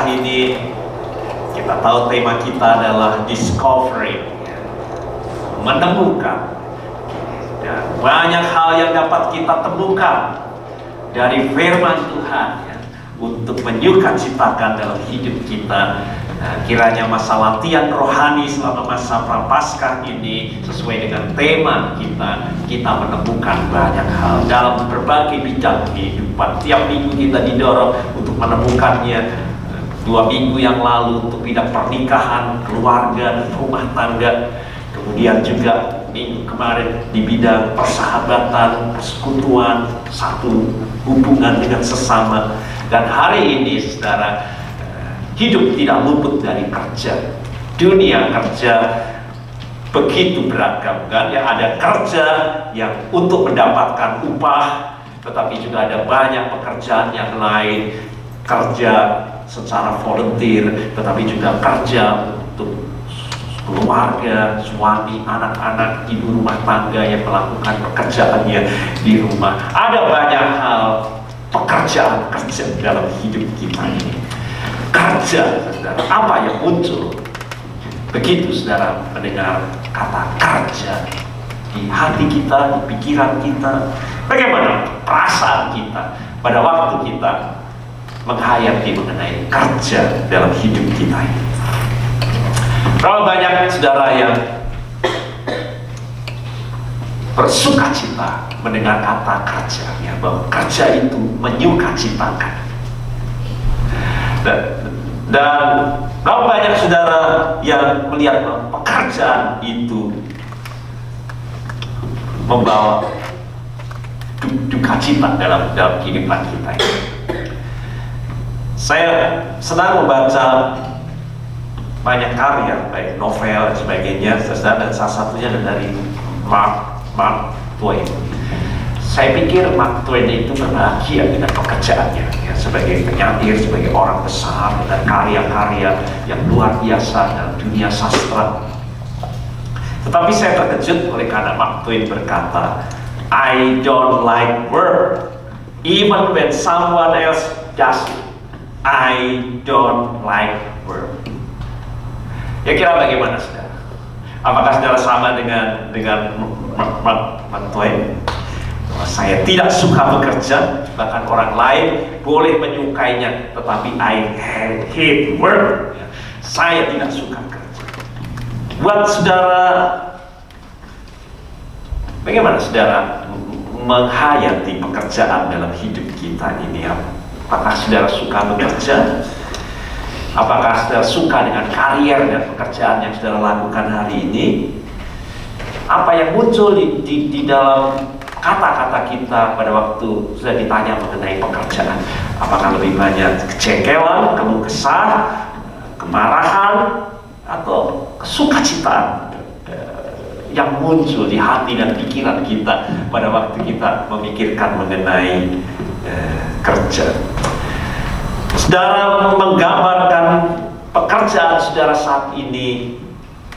Prapaskah ini kita tahu tema kita adalah discovery, menemukan. Dan banyak hal yang dapat kita temukan dari firman Tuhan untuk menyukacitakan dalam hidup kita. Kiranya masa latihan rohani selama masa Prapaskah ini sesuai dengan tema kita menemukan banyak hal dalam berbagai bidang kehidupan. Tiap minggu kita didorong untuk menemukannya. 2 minggu yang lalu untuk bidang pernikahan, keluarga, dan rumah tangga. Kemudian juga minggu kemarin di bidang persahabatan, persekutuan, satu hubungan dengan sesama. Dan hari ini, saudara, hidup tidak luput dari kerja. Dunia kerja begitu beragam, kan? Yang ada kerja yang untuk mendapatkan upah, tetapi juga ada banyak pekerjaan yang lain, kerja secara volunteer, tetapi juga kerja untuk keluarga, suami, anak-anak, ibu rumah tangga yang melakukan pekerjaannya di rumah. Ada banyak hal pekerjaan kerja dalam hidup kita ini. Kerja, saudara, apa yang muncul begitu saudara mendengar kata kerja di hati kita, di pikiran kita? Bagaimana perasaan kita pada waktu kita menghayati mengenai kerja dalam hidup kita ini? Berapa banyak saudara yang bersuka cita mendengar kata kerja, ya, bahwa kerja itu menyukacitakan. Dan berapa banyak saudara yang melihat bahwa pekerjaan itu membawa duka cita dalam kehidupan kita ini. Saya senang membaca banyak karya, baik novel dan sebagainya, dan salah satunya dari Mark Twain. Saya pikir Mark Twain itu berbahagia dengan pekerjaannya, ya, sebagai penyair, sebagai orang besar, dan karya-karya yang luar biasa dalam dunia sastra. Tetapi saya terkejut oleh karena Mark Twain berkata, "I don't like work, even when someone else does it. I don't like work." Ya, kira bagaimana saudara? Apakah saudara sama dengan Mark Twain? Saya tidak suka bekerja, bahkan orang lain boleh menyukainya, tetapi I hate work. Saya tidak suka kerja. Buat saudara, bagaimana saudara menghayati pekerjaan dalam hidup kita ini? Apakah saudara suka bekerja? Apakah saudara suka dengan karier dan pekerjaan yang saudara lakukan hari ini? Apa yang muncul di dalam kata-kata kita pada waktu sudah ditanya mengenai pekerjaan? Apakah lebih banyak kejengkelan, keluh kesah, kemarahan, atau kesukacitaan yang muncul di hati dan pikiran kita pada waktu kita memikirkan mengenai kerja? Saudara menggambarkan pekerjaan saudara saat ini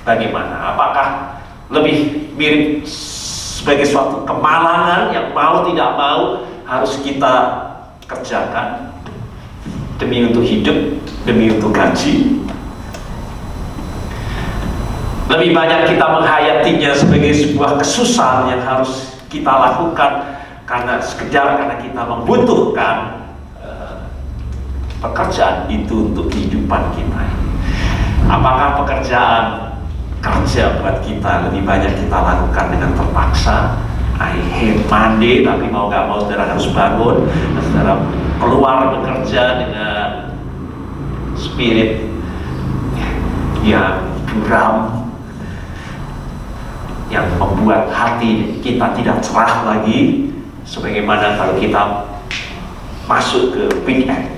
bagaimana? Apakah lebih mirip sebagai suatu kemalangan yang mau tidak mau harus kita kerjakan demi untuk hidup, demi untuk gaji? Lebih banyak kita menghayatinya sebagai sebuah kesusahan yang harus kita lakukan karena kita membutuhkan pekerjaan itu untuk kehidupan kita. Apakah pekerjaan kerja buat kita lebih banyak kita lakukan dengan terpaksa? I hate Monday, tapi mau gak mau saudara harus bangun, dan saudara keluar bekerja dengan spirit yang buram, yang membuat hati kita tidak cerah lagi, sebagaimana kalau kita masuk ke weekend.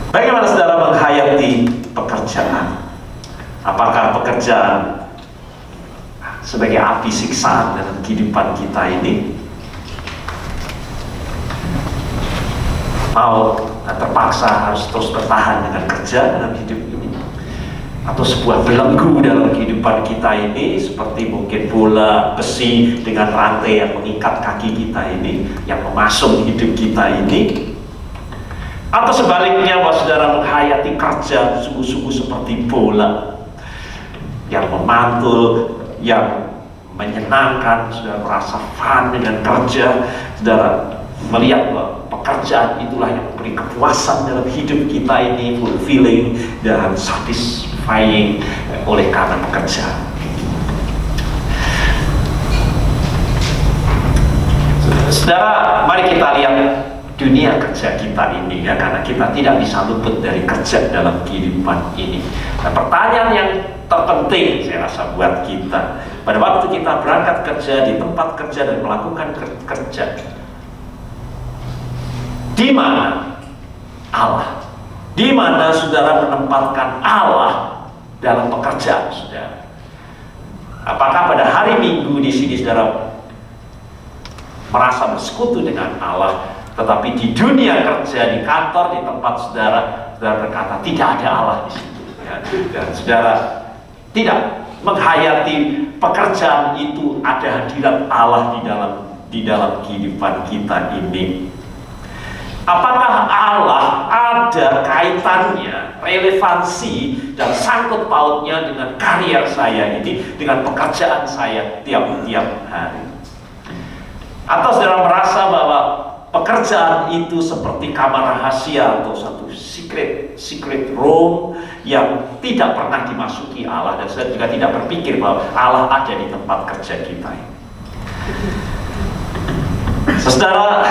Bagaimana saudara menghayati pekerjaan? Apakah pekerjaan sebagai api siksaan dalam kehidupan kita ini? Mau terpaksa harus terus bertahan dengan kerja dalam hidup ini? Atau sebuah belenggu dalam kehidupan kita ini, seperti mungkin bola besi dengan rantai yang mengikat kaki kita ini, yang memasung hidup kita ini? Atau sebaliknya bahwa saudara menghayati kerja sungguh-sungguh seperti bola yang memantul, yang menyenangkan, saudara merasa fun dengan kerja, saudara melihat bahwa pekerjaan itulah yang memberi kepuasan dalam hidup kita ini, fulfilling dan satisfying oleh karena pekerjaan. Saudara, mari kita lihat dunia kerja kita ini ya, karena kita tidak bisa luput dari kerja dalam kehidupan ini. Nah, pertanyaan yang terpenting saya rasa buat kita pada waktu kita berangkat kerja di tempat kerja dan melakukan kerja, di mana Allah? Di mana saudara menempatkan Allah dalam pekerjaan saudara? Apakah pada hari Minggu di sini saudara merasa bersekutu dengan Allah, tetapi di dunia kerja, di kantor, di tempat saudara berkata tidak ada Allah di situ, ya. Dan saudara tidak menghayati pekerjaan itu ada hadirat Allah di dalam kehidupan kita ini. Apakah Allah ada kaitannya, relevansi dan sangkut pautnya dengan karier saya ini, dengan pekerjaan saya tiap-tiap hari? Atau saudara merasa bahwa pekerjaan itu seperti kamar rahasia atau satu secret room yang tidak pernah dimasuki Allah, dan saudara juga tidak berpikir bahwa Allah ada di tempat kerja kita. Saudara,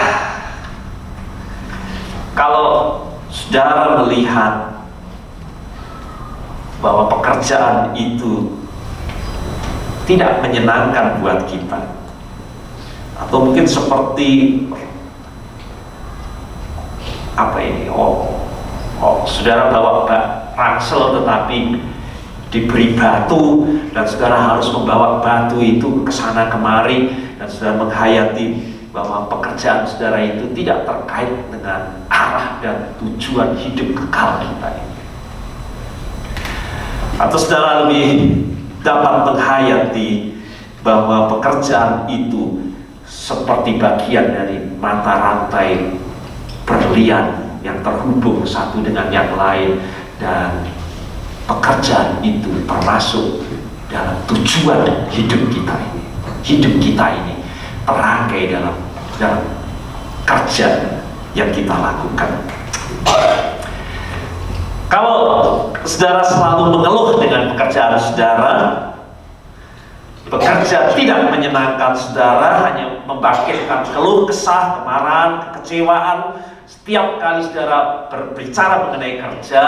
kalau saudara melihat bahwa pekerjaan itu tidak menyenangkan buat kita, atau mungkin seperti apa ini? Saudara bawa ransel tetapi diberi batu dan saudara harus membawa batu itu ke sana kemari, dan saudara menghayati bahwa pekerjaan saudara itu tidak terkait dengan arah dan tujuan hidup kekal kita ini. Atau saudara lebih dapat menghayati bahwa pekerjaan itu seperti bagian dari mata rantai berlian yang terhubung satu dengan yang lain, dan pekerjaan itu termasuk dalam tujuan hidup kita ini. Hidup kita ini terangkai dalam kerja yang kita lakukan. Kalau saudara selalu mengeluh dengan pekerjaan saudara, bekerja tidak menyenangkan saudara, hanya membangkitkan keluh kesah, kemarahan, kekecewaan. Setiap kali saudara berbicara mengenai kerja,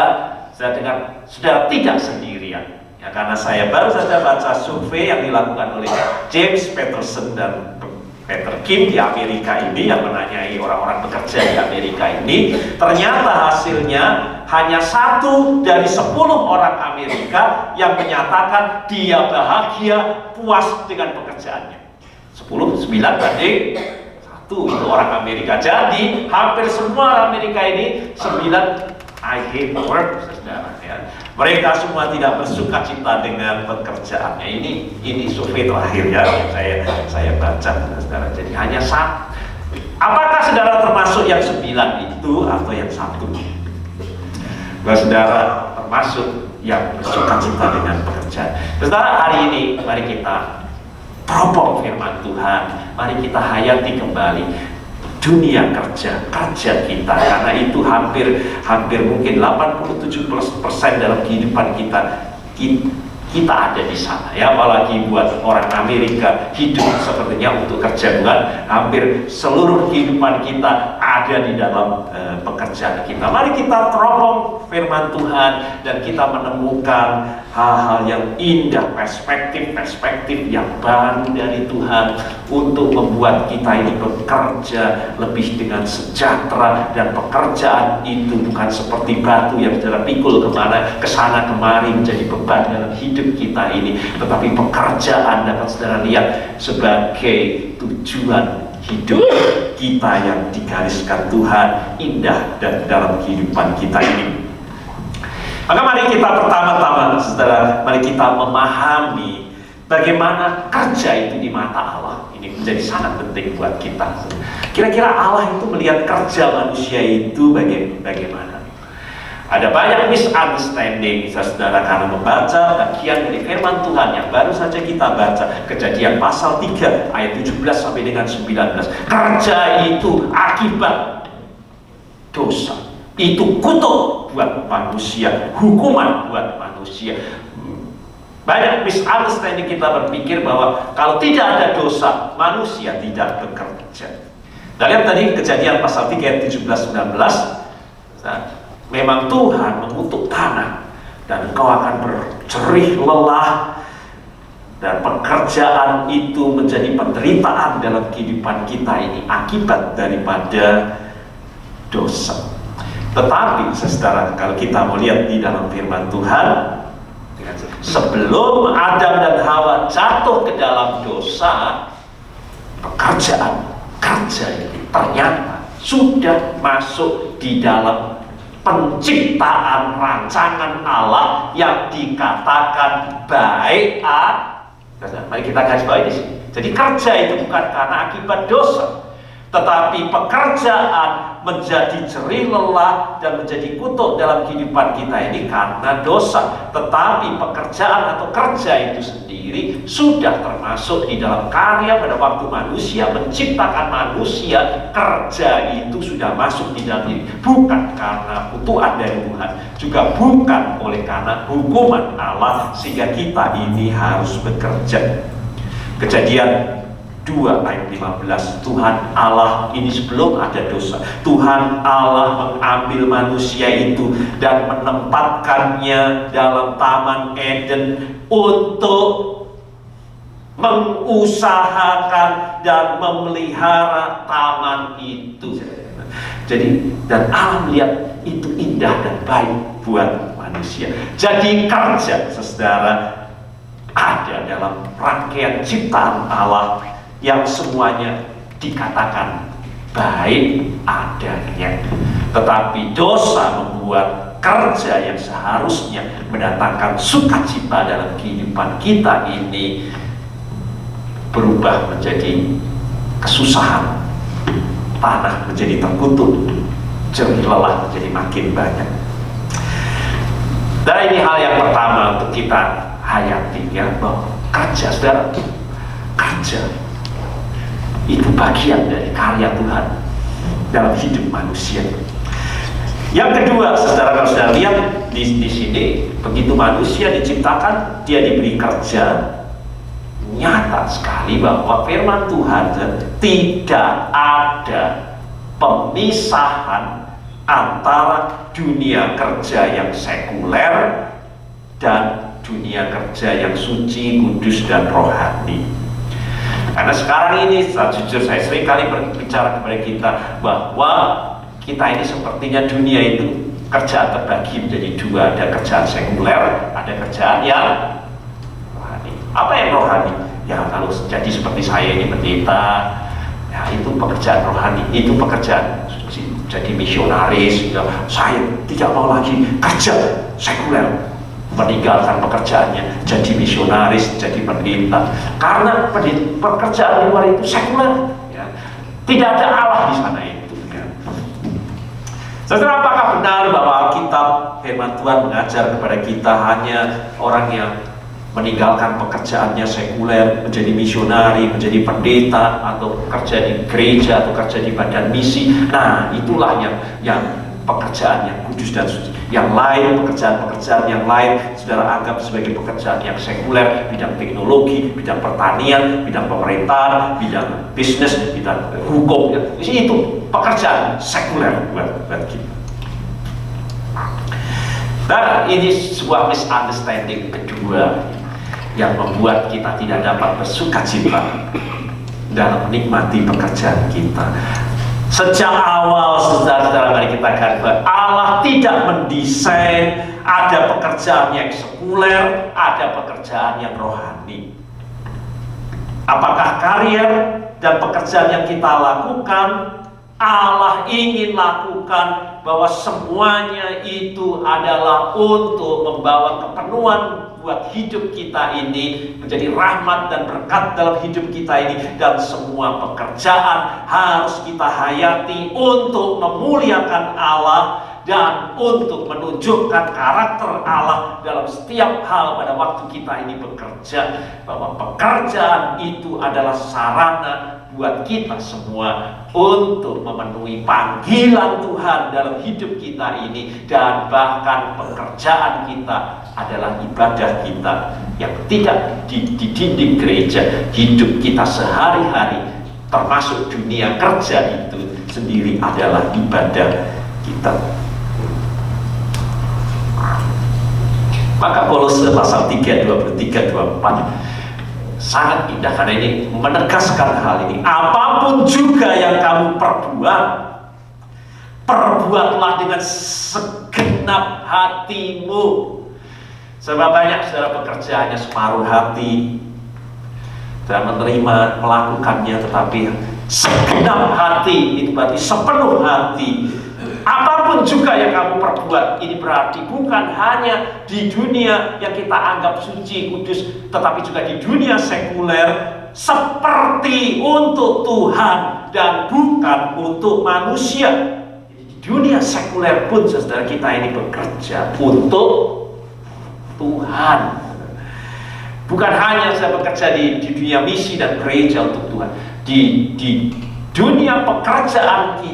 saya dengar saudara tidak sendirian. Ya, karena saya baru saja baca survei yang dilakukan oleh James Patterson dan Peter Kim di Amerika ini, yang menanyai orang-orang bekerja di Amerika ini. Ternyata hasilnya hanya 1 dari 10 orang Amerika yang menyatakan dia bahagia, puas dengan pekerjaannya. 10, 9 banding 1 itu orang Amerika. Jadi hampir semua orang Amerika ini 9 I hate work, saudara, ya. Mereka semua tidak bersuka cita dengan pekerjaannya. Ini survei terakhir ya yang saya baca, saudara. Jadi hanya 1. Apakah saudara termasuk yang 9 itu atau yang 1? Bahwa saudara termasuk yang bersuka cita dengan pekerjaan. Saudara, hari ini mari kita teropong firman Tuhan. Mari kita hayati kembali dunia kerja kita, karena itu hampir mungkin 87% dalam kehidupan kita ada di sana, ya. Apalagi buat orang Amerika, hidup sepertinya untuk kerja, bukan? Hampir seluruh kehidupan kita ada di dalam pekerjaan kita. Mari kita teropong firman Tuhan dan kita menemukan hal-hal yang indah, perspektif yang baru dari Tuhan untuk membuat kita ini bekerja lebih dengan sejahtera, dan pekerjaan itu bukan seperti batu yang saudara pikul ke sana kemari menjadi beban dalam hidup kita ini, tetapi pekerjaan dapat saudara lihat sebagai tujuan hidup kita yang digariskan Tuhan indah dan dalam kehidupan kita ini. Maka mari kita pertama-tama, saudara, mari kita memahami bagaimana kerja itu di mata Allah. Ini menjadi sangat penting buat kita. Kira-kira Allah itu melihat kerja manusia itu bagaimana? Ada banyak misunderstanding, saudara, karena membaca bagian dari firman Tuhan yang baru saja kita baca, Kejadian pasal 3 ayat 17 sampai dengan 19. Kerja itu akibat dosa, itu kutuk buat manusia, hukuman buat manusia. Banyak misunderstanding, kita berpikir bahwa kalau tidak ada dosa, manusia tidak bekerja. Kita lihat tadi Kejadian pasal 3 ayat 17-19. Memang Tuhan mengutuk tanah, dan engkau akan berjerih lelah, dan pekerjaan itu menjadi penderitaan dalam kehidupan kita ini akibat daripada dosa. Tetapi saudara, kalau kita mau lihat di dalam firman Tuhan, sebelum Adam dan Hawa jatuh ke dalam dosa, pekerjaan kerja ini ternyata sudah masuk di dalam penciptaan rancangan Allah yang dikatakan baik. Mari kita garis bawahi di sini. Jadi kerja itu bukan karena akibat dosa, tetapi pekerjaan menjadi jerih lelah dan menjadi kutuk dalam kehidupan kita ini karena dosa. Tetapi pekerjaan atau kerja itu sendiri sudah termasuk di dalam karya pada waktu manusia menciptakan manusia. Kerja itu sudah masuk di dalam diri, bukan karena kutukan dari Tuhan, juga bukan oleh karena hukuman Allah sehingga kita ini harus bekerja. Kejadian 2 ayat 15, Tuhan Allah ini sebelum ada dosa, Tuhan Allah mengambil manusia itu dan menempatkannya dalam Taman Eden untuk mengusahakan dan memelihara taman itu. Jadi, dan Allah melihat itu indah dan baik buat manusia. Jadi kerja, saudara, ada dalam rangkaian ciptaan Allah yang semuanya dikatakan baik adanya. Tetapi dosa membuat kerja yang seharusnya mendatangkan sukacita dalam kehidupan kita ini berubah menjadi kesusahan. Tanah menjadi terkutuk, jerih lelah menjadi makin banyak. Dan ini hal yang pertama untuk kita hayati, ya, bahwa kerja, saudara, kerja itu bagian dari karya Tuhan dalam hidup manusia. Yang kedua, saudara, kalau saudara lihat di sini, begitu manusia diciptakan, dia diberi kerja. Nyata sekali bahwa firman Tuhan tidak ada pemisahan antara dunia kerja yang sekuler dan dunia kerja yang suci, kudus, dan rohani. Karena sekarang ini, jujur saya sering kali berbicara kepada kita bahwa kita ini sepertinya dunia itu kerjaan terbagi menjadi dua, ada kerjaan sekuler, ada kerjaan yang rohani. Apa yang rohani? Ya, kalau jadi seperti saya ini pendeta, ya itu pekerjaan rohani, itu pekerjaan jadi misionaris. Ya, saya tidak mau lagi kerja sekuler, meninggalkan pekerjaannya, jadi misionaris, jadi pendeta, karena pekerjaan di luar itu sekuler, ya. Tidak ada Allah di sana itu, ya. Saudara, apakah benar bahwa Alkitab firman Tuhan mengajar kepada kita hanya orang yang meninggalkan pekerjaannya sekuler, menjadi misionari, menjadi pendeta, atau kerja di gereja, atau kerja di badan misi? Nah, itulah yang pekerjaan yang kudus dan suci. Yang lain, pekerjaan-pekerjaan yang lain, saudara anggap sebagai pekerjaan yang sekuler, bidang teknologi, bidang pertanian, bidang pemerintahan, bidang bisnis, bidang hukum, ya. Itu pekerjaan sekuler buat kita. Dan ini sebuah misunderstanding kedua yang membuat kita tidak dapat bersukacita dalam menikmati pekerjaan kita. Sejak awal, saudara-saudara, mari kita garis, Allah tidak mendesain ada pekerjaan yang sekuler, ada pekerjaan yang rohani. Apakah karier dan pekerjaan yang kita lakukan Allah ingin lakukan, bahwa semuanya itu adalah untuk membawa kepenuhan buat hidup kita ini, menjadi rahmat dan berkat dalam hidup kita ini. Dan semua pekerjaan harus kita hayati untuk memuliakan Allah dan untuk menunjukkan karakter Allah dalam setiap hal pada waktu kita ini bekerja. Bahwa pekerjaan itu adalah sarana buat kita semua untuk memenuhi panggilan Tuhan dalam hidup kita ini. Dan bahkan pekerjaan kita adalah ibadah kita yang tidak di dinding gereja. Hidup kita sehari-hari, termasuk dunia kerja itu sendiri, adalah ibadah kita. Maka Kolose pasal 3, 23, 24 sangat indah, karena ini menegaskan hal ini. Apapun juga yang kamu perbuat, perbuatlah dengan segenap hatimu. Sebab banyak saudara pekerjaannya separuh hati dan menerima, melakukannya, tetapi segenap hati itu berarti sepenuh hati. Apapun juga yang kamu perbuat, ini berarti bukan hanya di dunia yang kita anggap suci, kudus, tetapi juga di dunia sekuler, seperti untuk Tuhan dan bukan untuk manusia. Di dunia sekuler pun saudara kita ini bekerja untuk Tuhan. Bukan hanya saya bekerja di dunia misi dan gereja untuk Tuhan. Di dunia pekerjaan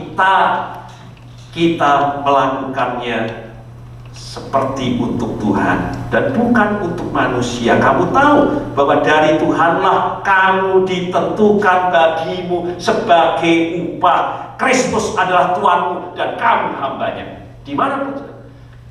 kita melakukannya seperti untuk Tuhan dan bukan untuk manusia. Kamu tahu bahwa dari Tuhanlah kamu ditentukan bagimu sebagai upah. Kristus adalah Tuhanmu dan kamu hambanya. Dimanapun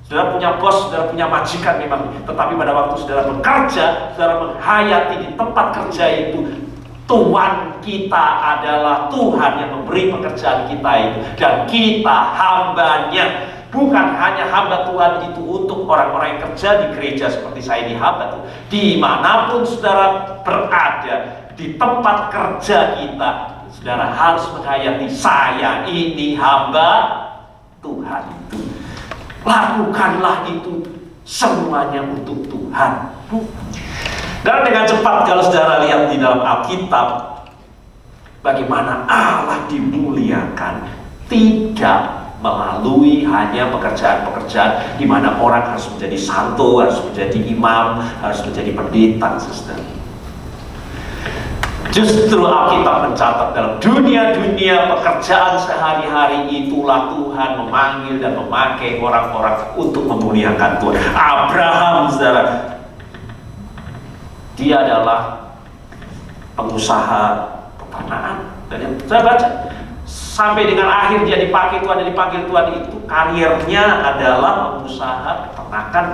saudara punya bos, saudara punya majikan memang, tetapi pada waktu saudara bekerja, saudara menghayati di tempat kerja itu, Tuhan kita adalah Tuhan yang memberi pekerjaan kita itu, dan kita hambanya. Bukan hanya hamba Tuhan itu untuk orang-orang yang kerja di gereja seperti saya ini, hamba Tuhan. Dimanapun saudara berada, di tempat kerja kita, saudara harus menghayati, saya ini hamba Tuhan itu. Lakukanlah itu semuanya untuk Tuhan. Dan dengan cepat kalau saudara lihat di dalam Alkitab, bagaimana Allah dimuliakan tidak melalui hanya pekerjaan-pekerjaan di mana orang harus menjadi santo, harus menjadi imam, harus menjadi pendeta, saudara. Justru Alkitab mencatat dalam dunia-dunia pekerjaan sehari-hari itulah Tuhan memanggil dan memakai orang-orang untuk memuliakan Tuhan. Abraham, saudara, dia adalah pengusaha peternakan. Dan yang saya baca, sampai dengan akhir dia dipakai Tuhan dan dipanggil Tuhan, itu karirnya adalah pengusaha peternakan.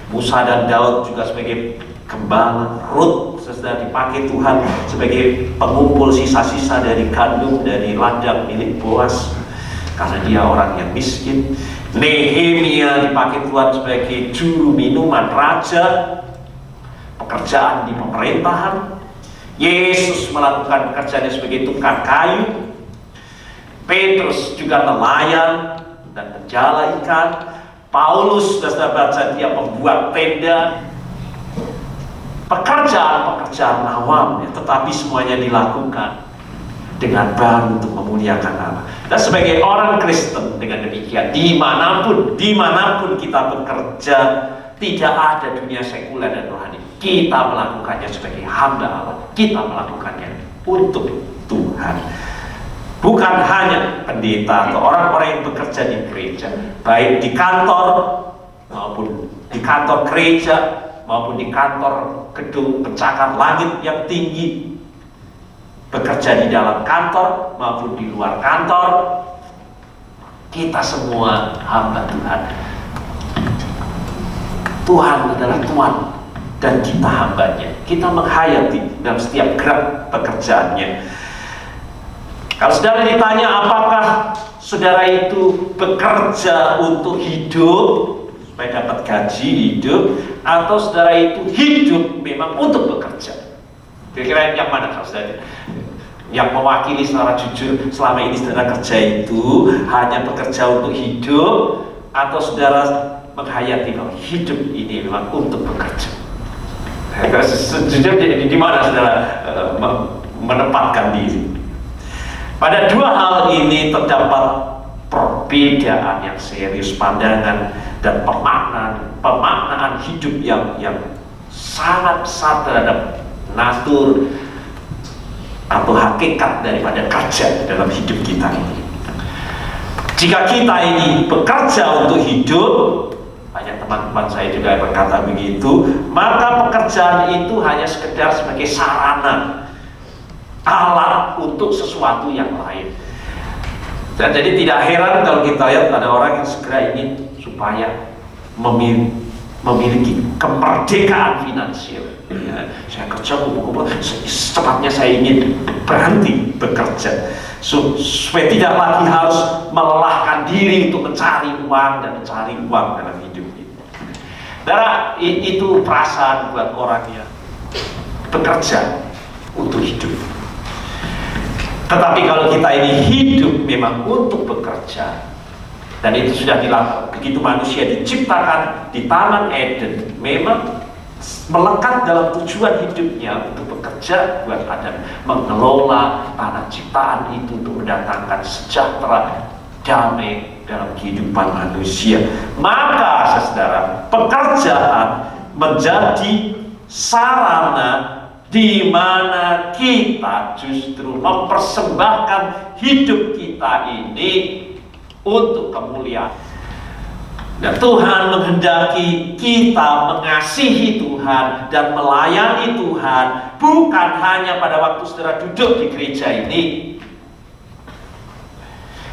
Musa dan Daud juga sebagai gembala. Rut sudah dipakai Tuhan sebagai pengumpul sisa-sisa dari gandum dari ladang milik Boas, karena dia orang yang miskin. Nehemia dipakai Tuhan sebagai juru minuman raja, pekerjaan di pemerintahan. Yesus melakukan pekerjaannya sebagai tukang kayu. Petrus juga nelayan dan penjala ikan. Paulus sudah baca, dia membuat tenda. Pekerjaan-pekerjaan awam, ya, tetapi semuanya dilakukan dengan baru untuk memuliakan Allah. Dan sebagai orang Kristen, dengan demikian dimanapun kita bekerja, tidak ada dunia sekuler dan rohani. Kita melakukannya sebagai hamba Allah. Kita melakukannya untuk Tuhan. Bukan hanya pendeta atau orang-orang yang bekerja di gereja, baik di kantor maupun di kantor gereja maupun di kantor gedung pencakar langit yang tinggi, bekerja di dalam kantor maupun di luar kantor, kita semua hamba Tuhan. Tuhan adalah Tuhan dan kita hambanya. Kita menghayati dalam setiap gerak pekerjaannya. Kalau saudara ditanya apakah saudara itu bekerja untuk hidup supaya dapat gaji hidup, atau saudara itu hidup memang untuk bekerja, kira-kira yang mana kalau saudara? yang mewakili secara jujur selama ini saudara kerja itu hanya bekerja untuk hidup, atau saudara menghayati bahwa hidup ini memang untuk bekerja? Sejujurnya di mana saudara menempatkan diri? Pada dua hal ini terdapat perbedaan yang serius pandangan dan pemaknaan hidup yang sangat besar terhadap natur atau hakikat daripada kerja dalam hidup kita ini. Jika kita ini bekerja untuk hidup, banyak teman-teman saya juga yang berkata begitu, maka pekerjaan itu hanya sekedar sebagai sarana, alat untuk sesuatu yang lain. Dan jadi tidak heran kalau kita lihat ada orang yang segera ingin supaya memiliki kemerdekaan finansial. Ya, saya kerja kumpul-kumpul, secepatnya saya ingin berhenti bekerja supaya tidak lagi harus melelahkan diri untuk mencari uang dalam hidup ini. Darah itu perasaan buat orang yang bekerja untuk hidup. Tetapi kalau kita ini hidup memang untuk bekerja, dan itu sudah dilakukan begitu manusia diciptakan di Taman Eden, memang melekat dalam tujuan hidupnya untuk bekerja buat Adam, mengelola tanah ciptaan itu untuk mendatangkan sejahtera, damai dalam kehidupan manusia. Maka saudara, pekerjaan menjadi sarana di mana kita justru mempersembahkan hidup kita ini untuk kemuliaan. Dan Tuhan menghendaki kita mengasihi Tuhan dan melayani Tuhan, bukan hanya pada waktu saudara duduk di gereja ini.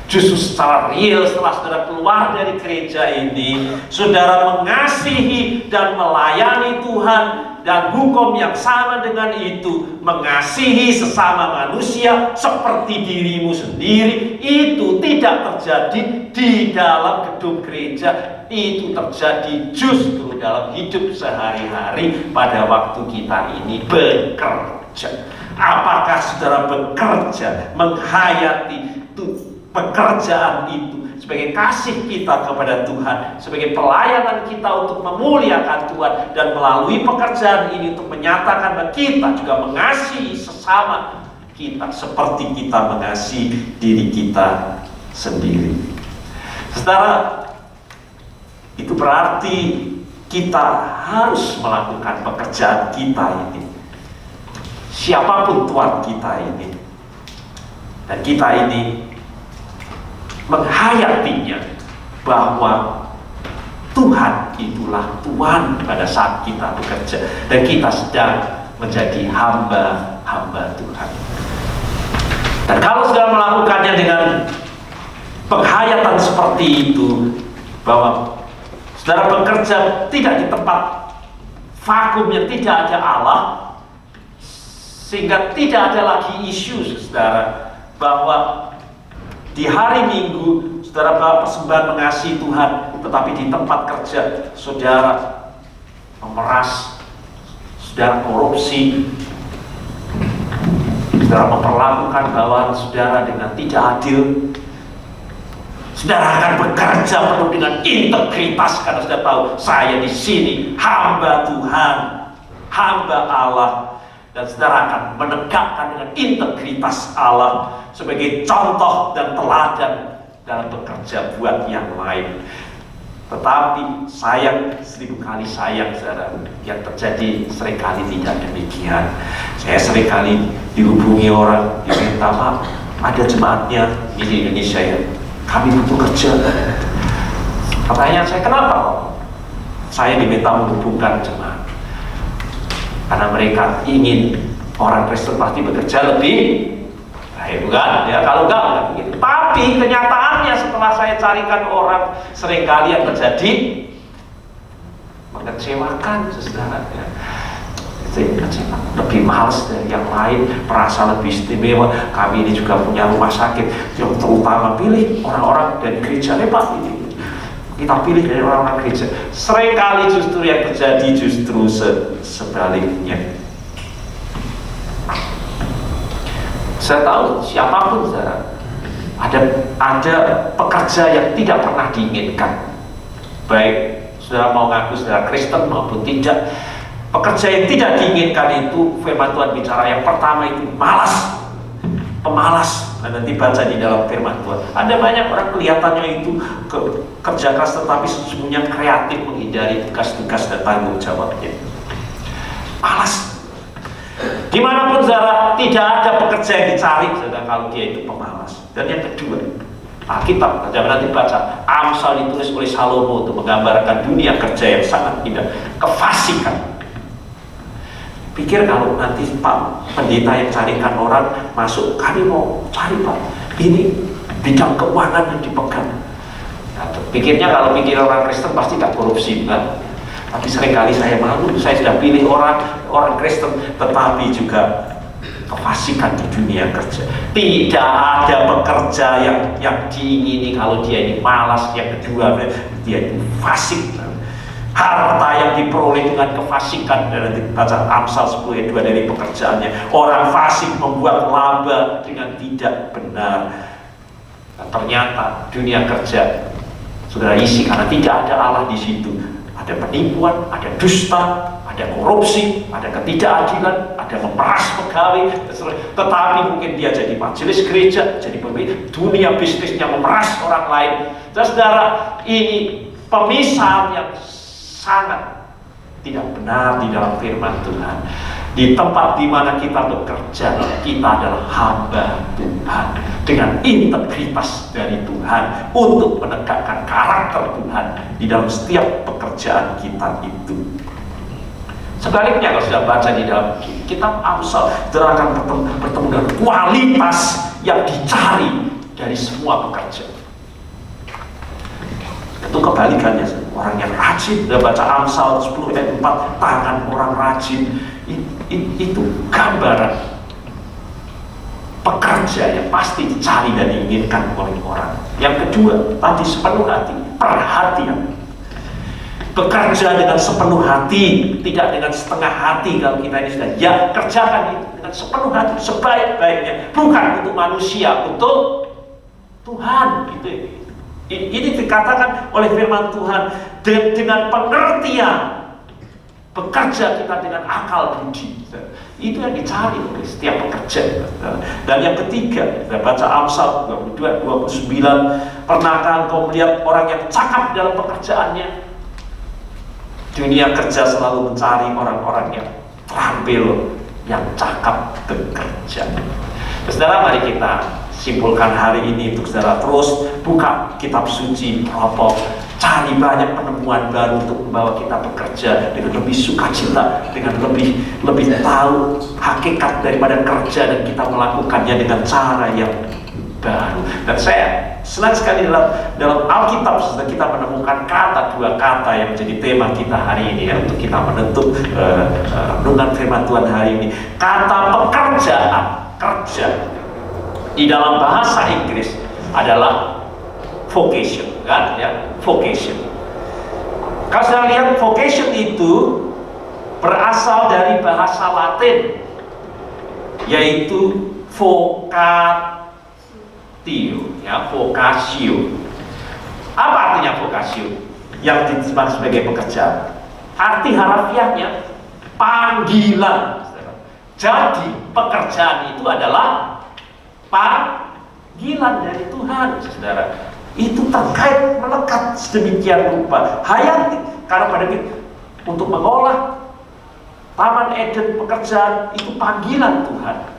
Justru secara real setelah saudara keluar dari gereja ini, saudara mengasihi dan melayani Tuhan, dan hukum yang sama dengan itu, mengasihi sesama manusia seperti dirimu sendiri, itu tidak terjadi di dalam gedung gereja, itu terjadi justru dalam hidup sehari-hari pada waktu kita ini bekerja. Apakah saudara bekerja, menghayati pekerjaan itu sebagai kasih kita kepada Tuhan, sebagai pelayanan kita untuk memuliakan Tuhan, dan melalui pekerjaan ini untuk menyatakan bahwa kita juga mengasihi sesama kita seperti kita mengasihi diri kita sendiri. Saudara, itu berarti kita harus melakukan pekerjaan kita ini, siapapun Tuhan kita ini, dan kita ini menghayatinya bahwa Tuhan itulah Tuhan pada saat kita bekerja, dan kita sedang menjadi hamba-hamba Tuhan. Dan kalau sudah melakukannya dengan penghayatan seperti itu, bahwa saudara bekerja tidak di tempat vakum yang tidak ada Allah, sehingga tidak ada lagi isu saudara bahwa di hari Minggu saudara bawa persembahan mengasihi Tuhan, tetapi di tempat kerja saudara memeras, saudara korupsi, saudara memperlakukan bawahan saudara dengan tidak adil. Saudara akan bekerja penuh dengan integritas karena sudah tahu saya di sini hamba Tuhan, hamba Allah. Dan saudara akan menegakkan dengan integritas Allah sebagai contoh dan teladan dalam bekerja buat yang lain. Tetapi sayang, 1000 kali sayang saudara, yang terjadi seringkali tidak demikian. Saya seringkali dihubungi orang, diminta Pak, ada jemaatnya di Indonesia ya, kami butuh kerja. Pertanyaan saya, kenapa kok saya diminta menghubungkan jemaat? Karena mereka ingin orang Kristen pasti bekerja lebih baik, bukan? Ya, kalau enggak begitu. Tapi kenyataannya setelah saya carikan orang, seringkali yang terjadi mengecewakan saudara. Ya. Lebih malas dari yang lain, merasa lebih istimewa. Kami ini juga punya rumah sakit yang terutama pilih orang-orang dari gereja hebat ini. Kita pilih dari orang-orang gereja. Seringkali justru yang terjadi justru sebaliknya. Saya tahu siapapun saudara, ada pekerja yang tidak pernah diinginkan. Baik saudara mau ngaku saudara Kristen maupun tidak, pekerja yang tidak diinginkan itu firman Tuhan bicara yang pertama itu malas, pemalas. Nah, nanti baca di dalam firman Tuhan. Ada banyak orang kelihatannya itu kerja keras tetapi sesungguhnya kreatif menghindari tugas-tugas dan tanggung jawabnya. Malas. Dimanapun saudara, tidak ada pekerja yang dicari saudara kalau dia itu pemalas. Dan yang kedua, Alkitab, jangan nanti baca Amsal ditulis oleh Salomo untuk menggambarkan dunia kerja yang sangat indah, kefasikan. Pikir kalau nanti Pak pendeta yang carikan orang masuk, kami mau cari Pak, ini bidang keuangan yang dipegang. Nah, pikirnya kalau pikir orang Kristen pasti tak korupsi, kan? Tapi seringkali saya malu, saya sudah pilih orang Kristen, tetapi juga kefasikan di dunia kerja. Tidak ada pekerja yang diingini kalau dia ini malas. Yang kedua, dia itu fasik. Harta yang diperoleh dengan kefasikan, dan baca Amsal 10 ayat 2 dari pekerjaannya. Orang fasik membuat laba dengan tidak benar. Dan ternyata dunia kerja saudara isi karena tidak ada Allah di situ. Ada penipuan, ada dusta, ada korupsi, ada ketidakadilan, ada memeras pegawai. Tetapi mungkin dia jadi majelis gereja, jadi pemimpin, dunia bisnisnya memeras orang lain. Dan saudara, ini pemisahan yang sangat tidak benar di dalam firman Tuhan. Di tempat di mana kita bekerja, kita adalah hamba Tuhan dengan integritas dari Tuhan untuk menegakkan karakter Tuhan di dalam setiap pekerjaan kita itu. Sebaliknya kalau sudah baca di dalam kitab Amsal, saudara akan bertemu dengan kualitas yang dicari dari semua pekerja. Itu kebalikannya, orang yang rajin. Sudah baca Amsal 10 ayat 4, tangan orang rajin. Itu gambaran pekerja yang pasti dicari dan diinginkan oleh orang. Yang kedua, tadi sepenuh hati, perhatian. Bekerja dengan sepenuh hati, tidak dengan setengah hati. Kalau kita ini sudah kerjakan itu dengan sepenuh hati, sebaik-baiknya, bukan untuk manusia, untuk Tuhan. Gitu. Ini dikatakan oleh firman Tuhan dengan pengertian. Bekerja kita dengan akal budi. Itu yang dicari oleh setiap pekerja. Dan yang ketiga, kita baca Amsal 22-29. Pernahkah engkau melihat orang yang cakap dalam pekerjaannya? Dunia kerja selalu mencari orang-orang yang terampil, yang cakap bekerja. Saudara, mari kita simpulkan hari ini untuk saudara terus buka kitab suci, rokok, cari banyak penemuan baru untuk membawa kita bekerja dengan lebih sukacita, dengan lebih tahu hakikat daripada kerja, dan kita melakukannya dengan cara yang baru. Dan saya senang sekali dalam Alkitab sudah kita menemukan dua kata yang menjadi tema kita hari ini ya, untuk kita menutup renungan firman Tuhan hari ini. Kata pekerjaan, kerja di dalam bahasa Inggris adalah vocation, kan ya, vocation. Kalau saya lihat vocation itu berasal dari bahasa Latin, yaitu vocatio, ya, vocatio. Apa artinya vocatio? Yang disebut sebagai pekerjaan. Arti harafiahnya panggilan. Jadi pekerjaan itu adalah panggilan dari Tuhan, saudara. Itu terkait melekat sedemikian rupa. Hayati, karena pada untuk mengolah Taman Eden, pekerjaan itu panggilan Tuhan.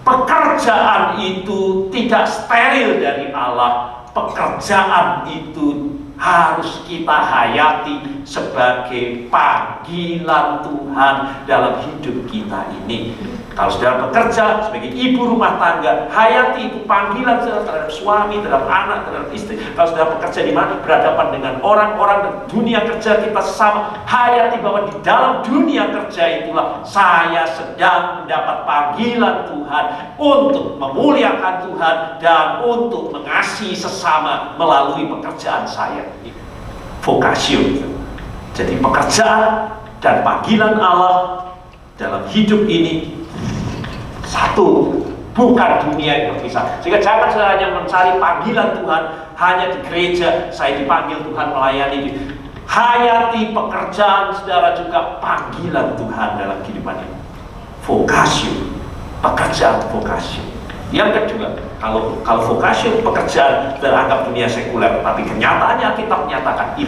Pekerjaan itu tidak steril dari Allah. Pekerjaan itu harus kita hayati sebagai panggilan Tuhan dalam hidup kita ini. Kalau saudara bekerja sebagai ibu rumah tangga, hayati itu panggilan saudara terhadap suami, terhadap anak, terhadap istri. Kalau saudara bekerja di mana, berhadapan dengan orang-orang dan dunia kerja kita sama, hayati bahwa di dalam dunia kerja itulah saya sedang mendapat panggilan Tuhan untuk memuliakan Tuhan dan untuk mengasihi sesama melalui pekerjaan saya. Vokasi. Jadi pekerjaan dan panggilan Allah dalam hidup ini satu bukan dunia yang terpisah. Sehingga jangan hanya mencari panggilan Tuhan hanya di gereja, saya dipanggil Tuhan melayani. Hayati pekerjaan saudara juga panggilan Tuhan dalam kehidupan ini. Vokasi, pekerjaan vokasi. Yang kedua, kalau vokasi pekerjaan teranggap dunia sekuler, tapi kenyataannya kita menyatakan itu